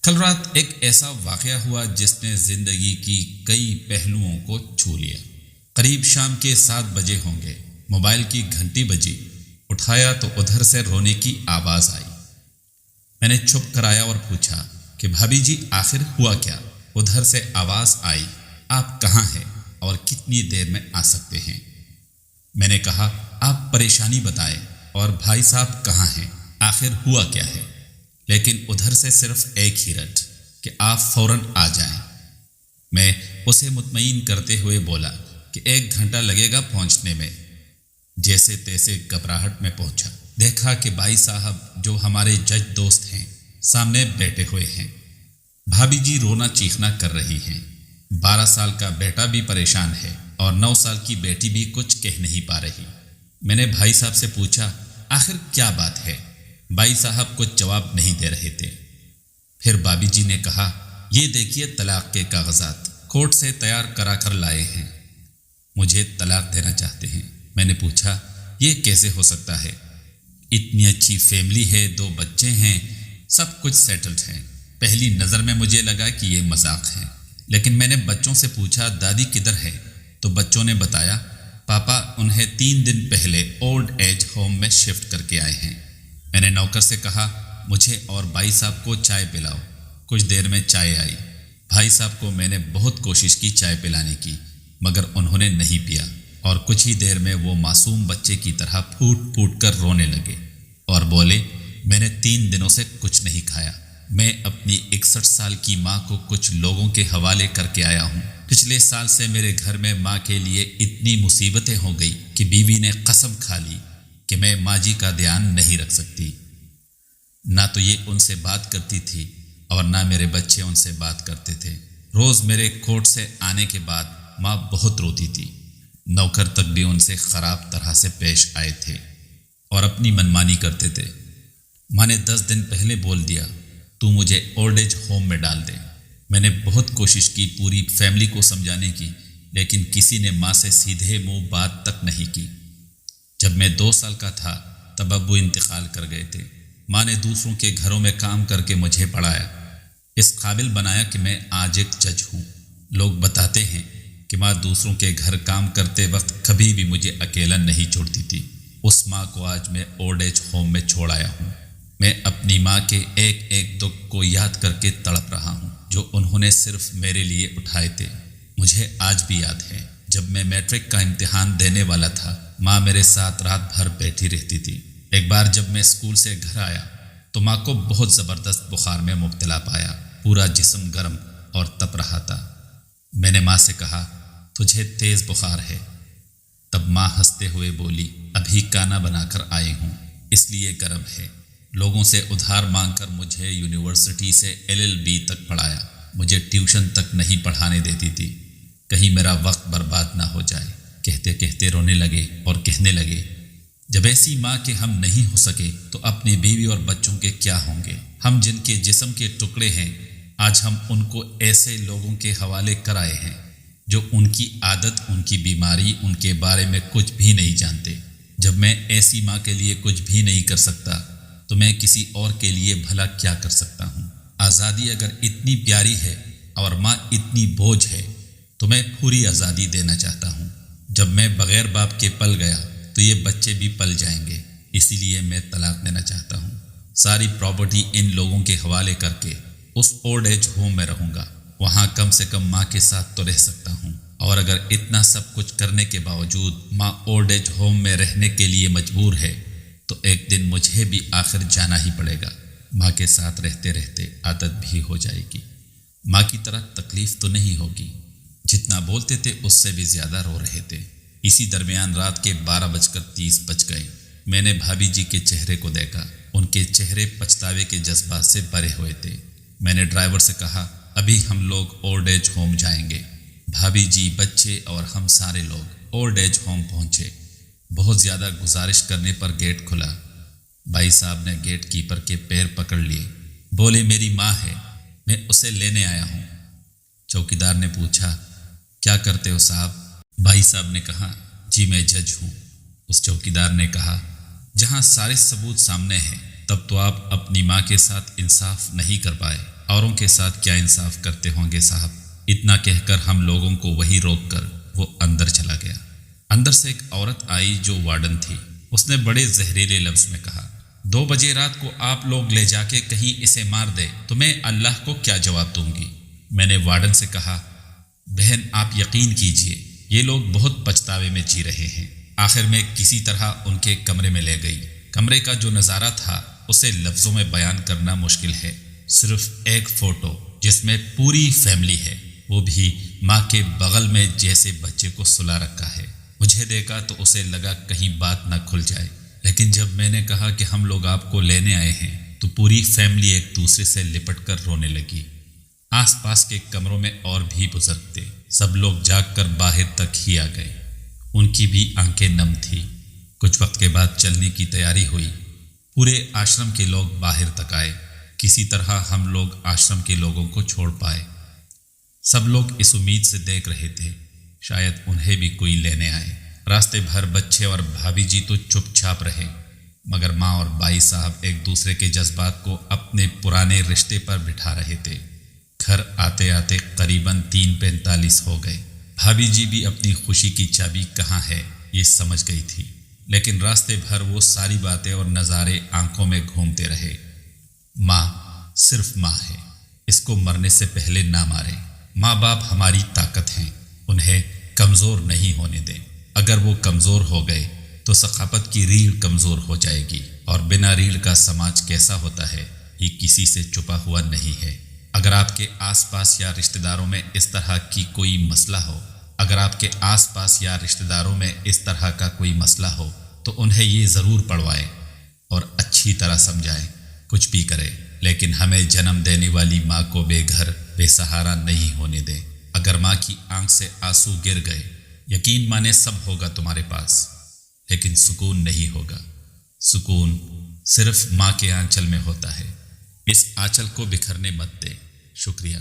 کل رات ایک ایسا واقعہ ہوا جس نے زندگی کی کئی پہلوؤں کو چھو لیا۔ قریب شام کے 7 بجے ہوں گے، موبائل کی گھنٹی بجی، اٹھایا تو ادھر سے رونے کی آواز آئی۔ میں نے چھپ کر آیا اور پوچھا کہ بھابھی جی آخر ہوا کیا؟ ادھر سے آواز آئی، آپ کہاں ہیں اور کتنی دیر میں آ سکتے ہیں؟ میں نے کہا آپ پریشانی بتائیں اور بھائی صاحب کہاں ہیں، آخر ہوا کیا ہے؟ لیکن ادھر سے صرف ایک ہی رٹ کہ آپ فوراً آ جائیں۔ میں اسے مطمئن کرتے ہوئے بولا کہ 1 گھنٹہ لگے گا پہنچنے میں۔ جیسے تیسے گھبراہٹ میں پہنچا، دیکھا کہ بھائی صاحب جو ہمارے جج دوست ہیں سامنے بیٹھے ہوئے ہیں۔ بھابھی جی رونا چیخنا کر رہی ہیں، 12 سال کا بیٹا بھی پریشان ہے اور 9 سال کی بیٹی بھی کچھ کہہ نہیں پا رہی۔ میں نے بھائی صاحب سے پوچھا آخر کیا بات ہے؟ بھائی صاحب کچھ جواب نہیں دے رہے تھے۔ پھر بھابھی جی نے کہا یہ دیکھیے طلاق کے کاغذات کورٹ سے تیار کرا کر لائے ہیں، مجھے طلاق دینا چاہتے ہیں۔ میں نے پوچھا یہ کیسے ہو سکتا ہے؟ اتنی اچھی فیملی ہے، 2 بچے ہیں، سب کچھ سیٹلڈ ہیں۔ پہلی نظر میں مجھے لگا کہ یہ مذاق ہے، لیکن میں نے بچوں سے پوچھا دادی کدھر ہے؟ تو بچوں نے بتایا پاپا انہیں 3 دن پہلے اولڈ ایج ہوم میں شفٹ کر کے آئے ہیں۔ میں نے نوکر سے کہا مجھے اور بھائی صاحب کو چائے پلاؤ۔ کچھ دیر میں چائے آئی۔ بھائی صاحب کو میں نے بہت کوشش کی چائے پلانے کی، مگر انہوں نے نہیں پیا، اور کچھ ہی دیر میں وہ معصوم بچے کی طرح پھوٹ پھوٹ کر رونے لگے اور بولے میں نے 3 دنوں سے کچھ نہیں کھایا۔ میں اپنی 61 سال کی ماں کو کچھ لوگوں کے حوالے کر کے آیا ہوں۔ پچھلے سال سے میرے گھر میں ماں کے لیے اتنی مصیبتیں ہو گئی کہ بیوی نے قسم کھا لی کہ میں ماں جی کا دھیان نہیں رکھ سکتی۔ نہ تو یہ ان سے بات کرتی تھی اور نہ میرے بچے ان سے بات کرتے تھے۔ روز میرے کورٹ سے آنے کے بعد ماں بہت روتی تھی۔ نوکر تک بھی ان سے خراب طرح سے پیش آئے تھے اور اپنی منمانی کرتے تھے۔ ماں نے 10 دن پہلے بول دیا تو مجھے اولڈ ایج ہوم میں ڈال دے۔ میں نے بہت کوشش کی پوری فیملی کو سمجھانے کی، لیکن کسی نے ماں سے سیدھے منہ بات تک نہیں کی۔ جب میں 2 سال کا تھا تب ابو انتقال کر گئے تھے۔ ماں نے دوسروں کے گھروں میں کام کر کے مجھے پڑھایا، اس قابل بنایا کہ میں آج ایک جج ہوں۔ لوگ بتاتے ہیں کہ ماں دوسروں کے گھر کام کرتے وقت کبھی بھی مجھے اکیلا نہیں چھوڑتی تھی۔ اس ماں کو آج میں اولڈ ایج ہوم میں چھوڑ آیا ہوں۔ میں اپنی ماں کے ایک ایک دکھ کو یاد کر کے تڑپ رہا ہوں جو انہوں نے صرف میرے لیے اٹھائے تھے۔ مجھے آج بھی یاد ہے جب میں میٹرک کا امتحان دینے والا تھا، ماں میرے ساتھ رات بھر بیٹھی رہتی تھی۔ ایک بار جب میں اسکول سے گھر آیا تو ماں کو بہت زبردست بخار میں مبتلا پایا، پورا جسم گرم اور تپ رہا تھا۔ میں نے ماں سے کہا تجھے تیز بخار ہے؟ تب ماں ہنستے ہوئے بولی ابھی کانا بنا کر آئی ہوں اس لیے گرم ہے۔ لوگوں سے ادھار مانگ کر مجھے یونیورسٹی سے LLB تک پڑھایا، مجھے ٹیوشن تک نہیں پڑھانے دیتی تھی، کہیں میرا وقت برباد نہ ہو جائے۔ کہتے کہتے رونے لگے اور کہنے لگے جب ایسی ماں کے ہم نہیں ہو سکے تو اپنے بیوی اور بچوں کے کیا ہوں گے؟ ہم جن کے جسم کے ٹکڑے ہیں آج ہم ان کو ایسے لوگوں کے حوالے کرائے ہیں جو ان کی عادت، ان کی بیماری، ان کے بارے میں کچھ بھی نہیں جانتے۔ جب میں ایسی ماں کے لیے کچھ بھی نہیں کر سکتا تو میں کسی اور کے لیے بھلا کیا کر سکتا ہوں؟ آزادی اگر اتنی پیاری ہے اور ماں اتنی بوجھ ہے تو میں پوری آزادی دینا چاہتا ہوں۔ جب میں بغیر باپ کے پل گیا تو یہ بچے بھی پل جائیں گے، اسی لیے میں طلاق دینا چاہتا ہوں۔ ساری پراپرٹی ان لوگوں کے حوالے کر کے اس اولڈ ایج ہوم میں رہوں گا، وہاں کم سے کم ماں کے ساتھ تو رہ سکتا ہوں۔ اور اگر اتنا سب کچھ کرنے کے باوجود ماں اولڈ ایج ہوم میں رہنے کے لیے مجبور ہے تو ایک دن مجھے بھی آخر جانا ہی پڑے گا۔ ماں کے ساتھ رہتے رہتے عادت بھی ہو جائے گی، ماں کی طرح تکلیف تو نہیں ہوگی۔ جتنا بولتے تھے اس سے بھی زیادہ رو رہے تھے۔ اسی درمیان رات کے 12:30 گئے۔ میں نے بھابھی جی کے چہرے کو دیکھا، ان کے چہرے پچھتاوے کے جذبات سے بھرے ہوئے تھے۔ میں نے ڈرائیور سے کہا ابھی ہم لوگ اولڈ ایج ہوم جائیں گے۔ بھابھی جی، بچے اور ہم سارے لوگ اولڈ ایج ہوم پہنچے۔ بہت زیادہ گزارش کرنے پر گیٹ کھلا۔ بھائی صاحب نے گیٹ کیپر کے پیر پکڑ لیے، بولے میری ماں ہے، میں اسے لینے آیا ہوں۔ چوکیدار نے پوچھا کیا کرتے ہو صاحب؟ بھائی صاحب نے کہا جی میں جج ہوں۔ اس چوکیدار نے کہا جہاں سارے ثبوت سامنے ہیں تب تو آپ اپنی ماں کے ساتھ انصاف نہیں کر پائے، اوروں کے ساتھ کیا انصاف کرتے ہوں گے صاحب۔ اتنا کہہ کر ہم لوگوں کو وہی روک کر وہ اندر چلا گیا۔ اندر سے ایک عورت آئی جو وارڈن تھی۔ اس نے بڑے زہریلے لفظ میں کہا، 2 بجے رات کو آپ لوگ لے جا کے کہیں اسے مار دے تو میں اللہ کو کیا جواب دوں گی؟ میں نے وارڈن سے کہا، بہن آپ یقین کیجئے یہ لوگ بہت پچھتاوے میں جی رہے ہیں۔ آخر میں کسی طرح ان کے کمرے میں لے گئی۔ کمرے کا جو نظارہ تھا اسے لفظوں میں بیان کرنا مشکل ہے۔ صرف ایک فوٹو جس میں پوری فیملی ہے، وہ بھی ماں کے بغل میں جیسے بچے کو سلا رکھا ہے۔ مجھے دیکھا تو اسے لگا کہیں بات نہ کھل جائے، لیکن جب میں نے کہا کہ ہم لوگ آپ کو لینے آئے ہیں تو پوری فیملی ایک دوسرے سے لپٹ کر رونے لگی۔ آس پاس کے کمروں میں اور بھی بزرگ تھے، سب لوگ جاگ کر باہر تک ہی آ گئے۔ ان کی بھی آنکھیں نم تھی۔ کچھ وقت کے بعد چلنے کی تیاری ہوئی۔ پورے آشرم کے لوگ باہر تک آئے۔ کسی طرح ہم لوگ آشرم کے لوگوں کو چھوڑ پائے۔ سب لوگ اس امید سے دیکھ رہے تھے شاید انہیں بھی کوئی لینے آئے۔ راستے بھر بچے اور بھابھی جی تو چپ چاپ رہے، مگر ماں اور بھائی صاحب ایک دوسرے کے جذبات کو اپنے پرانے رشتے پر بٹھا رہے تھے۔ گھر آتے آتے قریباً 3:45 ہو گئے۔ بھابھی جی بھی اپنی خوشی کی چابی کہاں ہے یہ سمجھ گئی تھی، لیکن راستے بھر وہ ساری باتیں اور نظارے آنکھوں میں گھومتے رہے۔ ماں صرف ماں ہے، اس کو مرنے سے پہلے نہ مارے۔ ماں باپ ہماری طاقت ہیں، انہیں کمزور نہیں ہونے دیں۔ اگر وہ کمزور ہو گئے تو ثقافت کی ریڑھ کمزور ہو جائے گی، اور بنا ریڑھ کا سماج کیسا ہوتا ہے یہ کسی سے چھپا ہوا نہیں ہے۔ اگر آپ کے آس پاس یا رشتہ داروں میں اس طرح کی کوئی مسئلہ ہو، اگر آپ کے آس پاس یا رشتہ داروں میں اس طرح کا کوئی مسئلہ ہو تو انہیں یہ ضرور پڑھوائیں اور اچھی طرح سمجھائیں۔ کچھ بھی کرے لیکن ہمیں جنم دینے والی ماں کو بے گھر بے سہارا نہیں ہونے دیں۔ اگر ماں کی آنکھ سے آنسو گر گئے، یقین مانے سب ہوگا تمہارے پاس، لیکن سکون نہیں ہوگا۔ سکون صرف ماں کے آنچل میں ہوتا ہے۔ اس آنچل کو بکھرنے مت دے۔ شکریہ۔